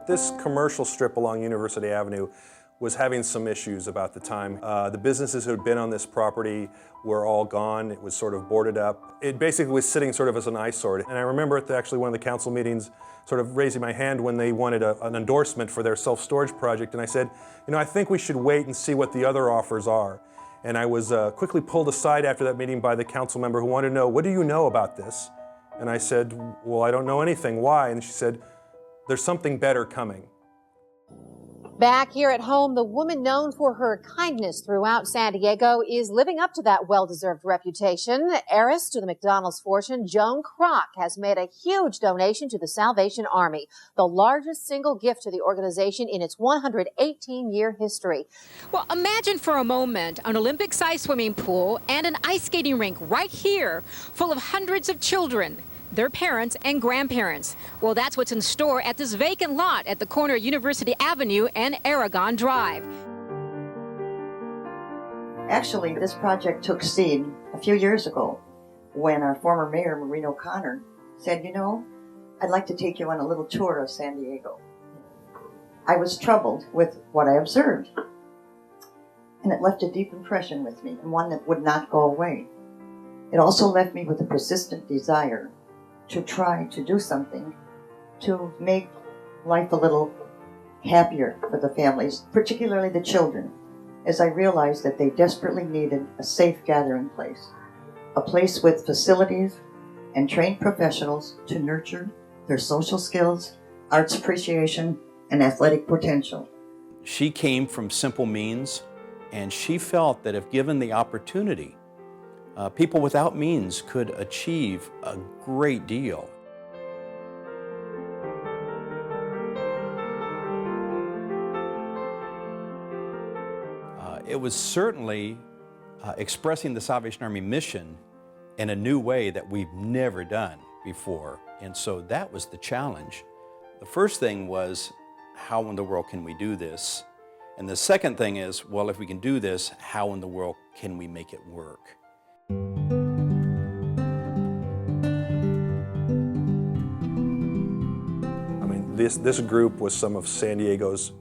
This commercial strip along University Avenue was having some issues about the time. The businesses who had been on this property were all gone. It was sort of boarded up. It basically was sitting sort of as an eyesore. And I remember at actually one of the council meetings sort of raising my hand when they wanted an endorsement for their self-storage project. And I said, you know, I think we should wait and see what the other offers are. And I was quickly pulled aside after that meeting by the council member who wanted to know, what do you know about this? And I said, well, I don't know anything. Why? And she said, there's something better coming. Back here at home, the woman known for her kindness throughout San Diego is living up to that well-deserved reputation. Heiress to the McDonald's fortune, Joan Kroc has made a huge donation to the Salvation Army, the largest single gift to the organization in its 118-year history. Well, imagine for a moment an Olympic-sized swimming pool and an ice skating rink right here, full of hundreds of children, their parents and grandparents. Well, that's what's in store at this vacant lot at the corner of University Avenue and Aragon Drive. Actually, this project took seed a few years ago when our former mayor, Maureen O'Connor, said, you know, I'd like to take you on a little tour of San Diego. I was troubled with what I observed, and it left a deep impression with me, and one that would not go away. It also left me with a persistent desire to try to do something to make life a little happier for the families, particularly the children, as I realized that they desperately needed a safe gathering place, a place with facilities and trained professionals to nurture their social skills, arts appreciation, and athletic potential. She came from simple means, and she felt that if given the opportunity, people without means could achieve a great deal. It was certainly expressing the Salvation Army mission in a new way that we've never done before. And so that was the challenge. The first thing was, how in the world can we do this? And the second thing is, well, if we can do this, how in the world can we make it work? This group was some of San Diego's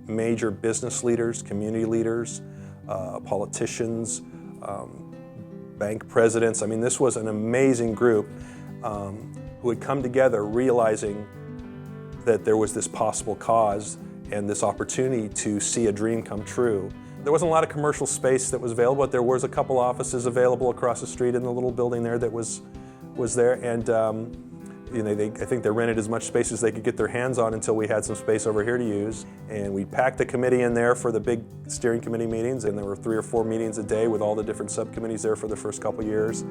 major business leaders, community leaders, politicians, bank presidents. I mean, this was an amazing group who had come together realizing that there was this possible cause and this opportunity to see a dream come true. There wasn't a lot of commercial space that was available, but there was a couple offices available across the street in the little building there that was there. And you know, I think they rented as much space as they could get their hands on until we had some space over here to use. And we packed the committee in there for the big steering committee meetings, and there were 3 or 4 meetings a day with all the different subcommittees there for the first couple years.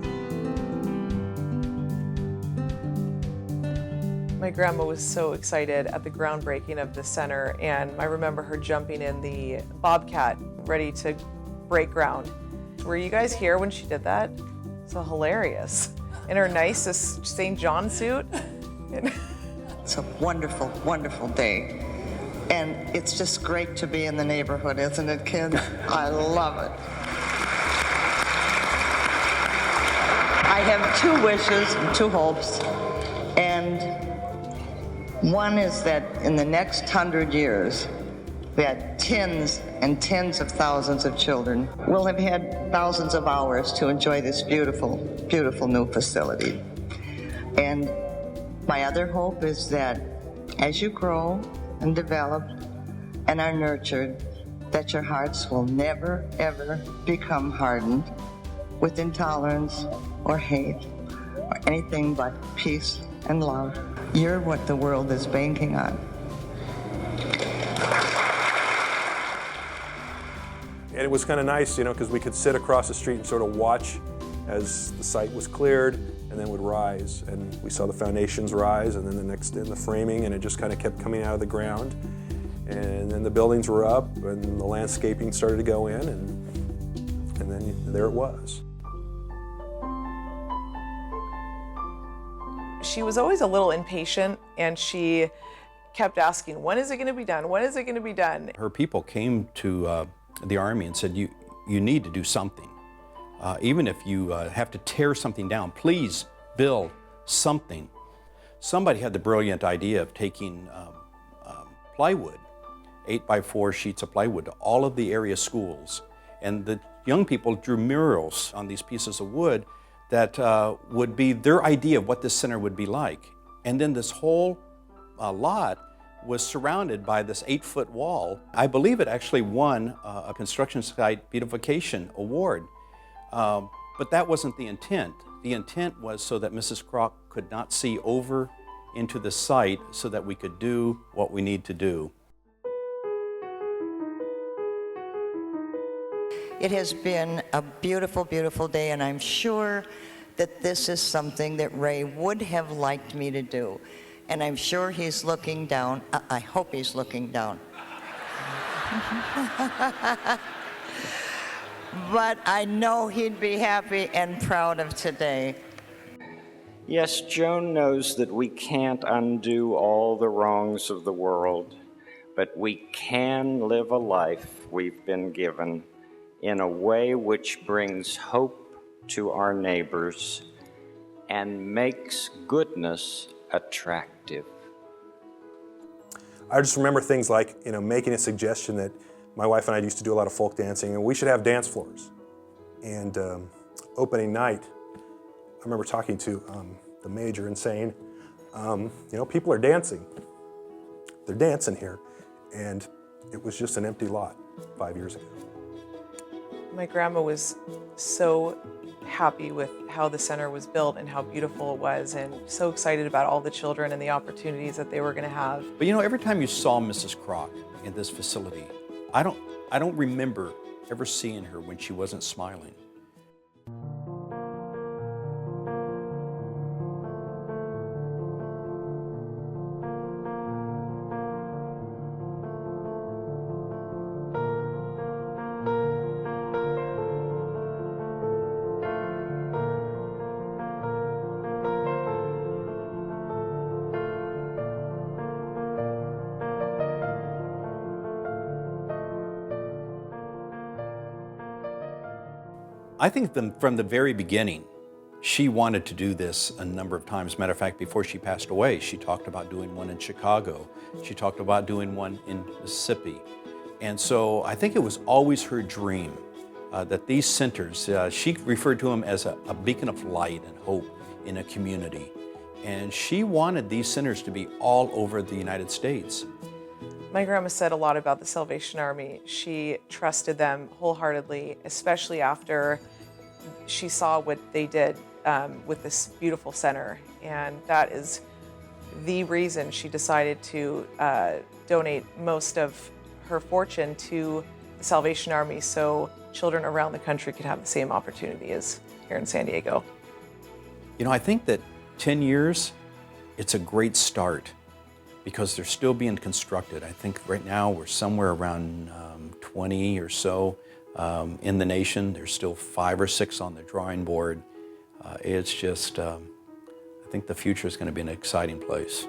My grandma was so excited at the groundbreaking of the center, and I remember her jumping in the Bobcat ready to break ground. Were you guys here when she did that? So hilarious. In her nicest St. John suit. It's a wonderful, wonderful day. And it's just great to be in the neighborhood, isn't it, kids? I love it. I have 2 wishes and 2 hopes. And one is that in the next 100 years, that tens and tens of thousands of children will have had thousands of hours to enjoy this beautiful, beautiful new facility. And my other hope is that as you grow and develop and are nurtured, that your hearts will never, ever become hardened with intolerance or hate or anything but peace and love. You're what the world is banking on. And it was kind of nice, you know, because we could sit across the street and sort of watch as the site was cleared and then would rise. And we saw the foundations rise and then the next in the framing, and it just kind of kept coming out of the ground. And then the buildings were up and the landscaping started to go in, and then there it was. She was always a little impatient, and she kept asking, when is it going to be done? When is it going to be done? Her people came to the Army and said, you need to do something. Even if you have to tear something down, please build something. Somebody had the brilliant idea of taking plywood, 8x4 sheets of plywood, to all of the area schools. And the young people drew murals on these pieces of wood that would be their idea of what this center would be like. And then this whole lot was surrounded by this 8-foot wall. I believe it actually won a construction site beautification award. But that wasn't the intent. The intent was so that Mrs. Kroc could not see over into the site so that we could do what we need to do. It has been a beautiful, beautiful day, and I'm sure that this is something that Ray would have liked me to do. And I'm sure he's looking down. I hope he's looking down. But I know he'd be happy and proud of today. Yes, Joan knows that we can't undo all the wrongs of the world, but we can live a life we've been given in a way which brings hope to our neighbors and makes goodness attractive. I just remember things like, making a suggestion that my wife and I used to do a lot of folk dancing, and we should have dance floors. And opening night, I remember talking to the major and saying, people are dancing. They're dancing here. And it was just an empty lot 5 years ago. My grandma was so happy with how the center was built and how beautiful it was, and so excited about all the children and the opportunities that they were going to have. But every time you saw Mrs. Kroc in this facility, I don't remember ever seeing her when she wasn't smiling. I think from the very beginning, she wanted to do this a number of times. Matter of fact, before she passed away, she talked about doing one in Chicago. She talked about doing one in Mississippi. And so I think it was always her dream that these centers, she referred to them as a beacon of light and hope in a community. And she wanted these centers to be all over the United States. My grandma said a lot about the Salvation Army. She trusted them wholeheartedly, especially after she saw what they did with this beautiful center. And that is the reason she decided to donate most of her fortune to the Salvation Army so children around the country could have the same opportunity as here in San Diego. I think that 10 years, it's a great start, because they're still being constructed. I think right now we're somewhere around 20 or so in the nation. There's still 5 or 6 on the drawing board. It's just, I think the future is going to be an exciting place.